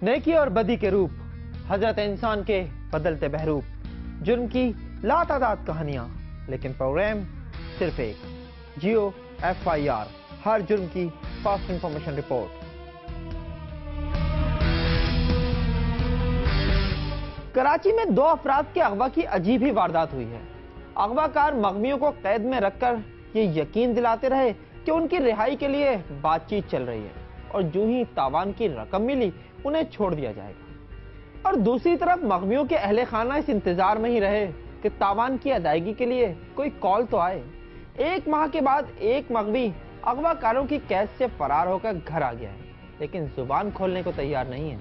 नेकी और बदी के रूप, हजरत इंसान के बदलते बहरूप, जुर्म की लातादाद कहानियां, लेकिन प्रोग्राम सिर्फ एक, जियो FIR, हर जुर्म की फास्ट इंफॉर्मेशन रिपोर्ट। कराची में 2 अफराद के अगवा की अजीब ही वारदात हुई है। अगवाकार मगमियों को कैद में रखकर ये यकीन दिलाते रहे कि उनकी रिहाई के लिए बातचीत चल रही है और जो ही तावान की रकम मिली उन्हें छोड़ दिया जाएगा। और दूसरी तरफ मगमियों के अहले खाना इस इंतजार में ही रहे कि तावान की अदायगी के लिए कोई कॉल तो आए। 1 माह के बाद एक मगवी अगवाकारों की कैद से फरार होकर घर आ गया है, लेकिन जुबान खोलने को तैयार नहीं है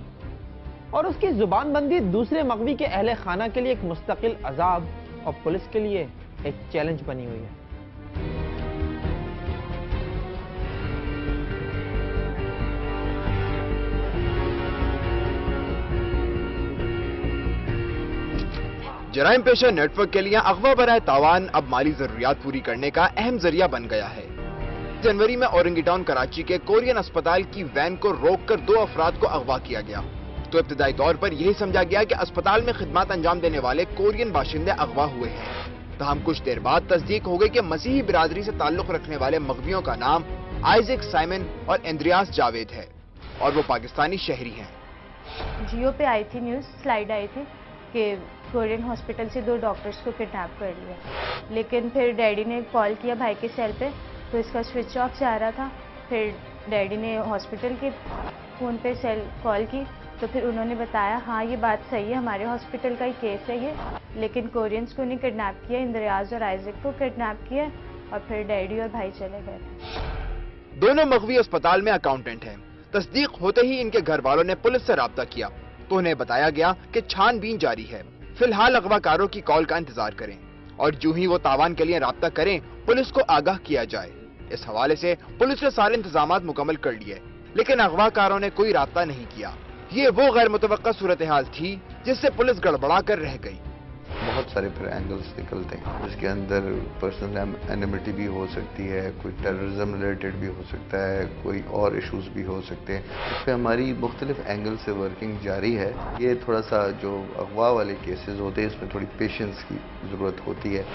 और उसकी जुबान बंदी दूसरे मगवी के अहले खाना के लिए एक मुस्तकिल अजाब और पुलिस के लिए एक चैलेंज बनी हुई है। जराइम पेशा नेटवर्क के लिए अगवा बराए तावान अब माली जरूरियात पूरी करने का अहम जरिया बन गया है। जनवरी में औरंगी टाउन कराची के कोरियन अस्पताल की वैन को रोककर 2 अफराद को अगवा किया गया तो इब्तिदाई तौर पर यही समझा गया कि अस्पताल में खिदमत अंजाम देने वाले कोरियन बाशिंदे अगवा हुए हैं। तहम कुछ देर बाद तस्दीक हो गई कि मसीही बिरादरी से ताल्लुक रखने वाले मगवियों का नाम आइजक साइमन और इंद्रियास जावेद है और वो पाकिस्तानी शहरी हैं। जियो पे आई थी न्यूज़, स्लाइड आई थी कि कोरियन हॉस्पिटल से 2 डॉक्टर्स को किडनैप कर लिया, लेकिन फिर डैडी ने कॉल किया भाई के सेल पे तो इसका स्विच ऑफ जा रहा था। फिर डैडी ने हॉस्पिटल के फ़ोन पे सेल कॉल की तो फिर उन्होंने बताया हाँ ये बात सही है, हमारे हॉस्पिटल का ही केस है ये, लेकिन कोरियंस को नहीं किडनैप किया, इंद्रियाज और आइजक को किडनैप किया और फिर डैडी और भाई चले गए। दोनों मगवी अस्पताल में अकाउंटेंट हैं। तस्दीक होते ही इनके घर वालों ने पुलिस से राब्ता किया तो उन्हें बताया गया कि छानबीन जारी है, फिलहाल अगवाकारों की कॉल का इंतजार करें और जो ही वो तावान के लिए राब्ता करें पुलिस को आगाह किया जाए। इस हवाले से पुलिस ने सारे इंतजामात मुकम्मल कर लिए, लेकिन अगवाकारों ने कोई राब्ता नहीं किया। ये वो गैर मुतवक्का सूरत हाल थी जिससे पुलिस गड़बड़ा कर रह गई। बहुत सारे फिर एंगल्स निकलते हैं जिसके अंदर पर्सनल एनिमिटी भी हो सकती है, कोई टेररिज्म रिलेटेड भी हो सकता है, कोई और इश्यूज भी हो सकते हैं। इस पर हमारी मुख्तलिफ एंगल से वर्किंग जारी है। ये थोड़ा सा जो अगवा वाले केसेस होते हैं इसमें थोड़ी पेशेंस की जरूरत होती है।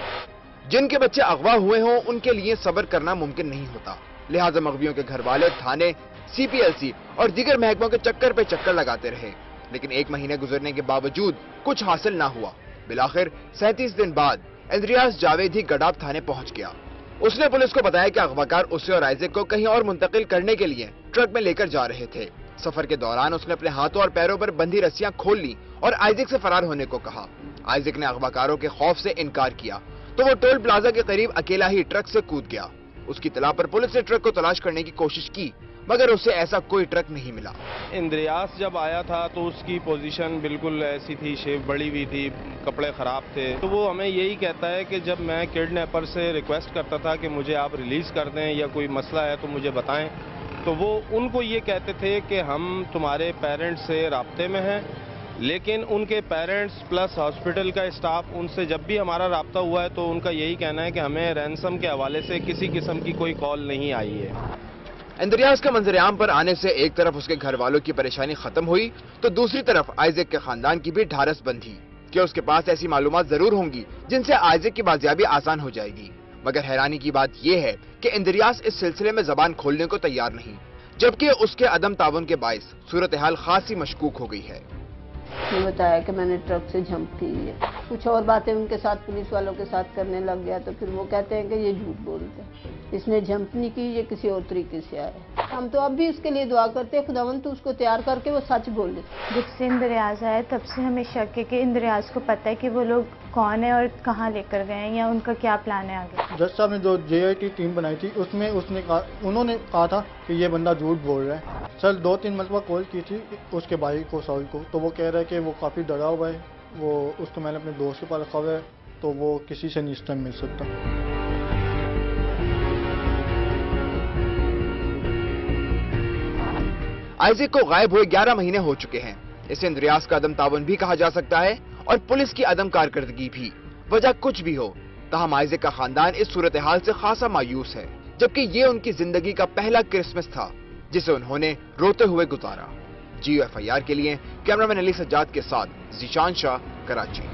जिनके बच्चे अगवा हुए हों उनके लिए सब्र करना मुमकिन नहीं होता, लिहाजा मगवियों के घर वाले थाने, CPLC और दीगर महकमों के चक्कर पे चक्कर लगाते रहे, लेकिन 1 महीने गुजरने के बावजूद कुछ हासिल ना हुआ। बिलाखिर 37 दिन बाद इंद्रियास जावेद ही गडाब थाने पहुंच गया। उसने पुलिस को बताया कि अगवाकार उसे और आइजक को कहीं और मुंतकिल करने के लिए ट्रक में लेकर जा रहे थे। सफर के दौरान उसने अपने हाथों और पैरों पर बंधी रस्सियां खोल ली और आइजक से फरार होने को कहा। आइजक ने अगवाकारों के खौफ से इनकार किया तो वो टोल प्लाजा के करीब अकेला ही ट्रक से कूद गया। उसकी इत्तला पर पुलिस ने ट्रक को तलाश करने की कोशिश की मगर उसे ऐसा कोई ट्रक नहीं मिला। इंद्रियास जब आया था तो उसकी पोजीशन बिल्कुल ऐसी थी, शेप बड़ी हुई थी, कपड़े खराब थे, तो वो हमें यही कहता है कि जब मैं किडनैपर से रिक्वेस्ट करता था कि मुझे आप रिलीज कर दें या कोई मसला है तो मुझे बताएं, तो वो उनको ये कहते थे कि हम तुम्हारे पेरेंट्स से राब्ते में हैं, लेकिन उनके पेरेंट्स प्लस हॉस्पिटल का स्टाफ उनसे जब भी हमारा राब्ता हुआ है तो उनका यही कहना है कि हमें रैंसम के हवाले से किसी किस्म की कोई कॉल नहीं आई है। इंद्रियास के मंजर-ए-आम पर आने से एक तरफ उसके घर वालों की परेशानी खत्म हुई तो दूसरी तरफ आइजक के खानदान की भी ढारस बंधी कि उसके पास ऐसी मालूमात जरूर होंगी जिनसे आइजक की बाजियाबी आसान हो जाएगी। मगर हैरानी की बात यह है कि इंद्रियास इस सिलसिले में जबान खोलने को तैयार नहीं, जबकि उसके अदम ताउन के बाइस सूरत हाल खासी मशकूक हो गई है। उसने बताया कि मैंने ट्रक से जंप की है, कुछ और बातें उनके साथ पुलिस वालों के साथ करने लग गया तो फिर वो कहते हैं कि ये झूठ बोलते हैं, इसने जंप नहीं की, ये किसी और तरीके से आया। हम तो अब भी उसके लिए दुआ करते हैं खुदावन तो उसको तैयार करके वो सच बोले। जब से इंद्रियाज आया तब से हमें शक है कि इंद्रियाज को पता है कि वो लोग कौन है और कहाँ लेकर गए हैं या उनका क्या प्लान है आगे। जज साहब ने जो JIT टीम बनाई थी उसमें उन्होंने कहा था कि ये बंदा झूठ बोल रहा है। सर 2-3 मरतबा कॉल की थी उसके भाई को, साउल को, तो वो कह रहा है कि वो काफ़ी डरा हुआ है, वो उसको मैंने अपने दोस्त के पास रखा हुआ है तो वो किसी से नहीं इस टाइम मिल सकता। आइजक को गायब हुए 11 महीने हो चुके हैं। इसे इंद्रियास का अदम तावन भी कहा जा सकता है और पुलिस की अदम कारकर्दगी भी। वजह कुछ भी हो, ताहम आइजक का खानदान इस सूरत हाल से खासा मायूस है, जबकि ये उनकी जिंदगी का पहला क्रिसमस था जिसे उन्होंने रोते हुए गुजारा। GOFIR के लिए कैमरामैन अली सज्जाद के साथ जीशान शाह, कराची।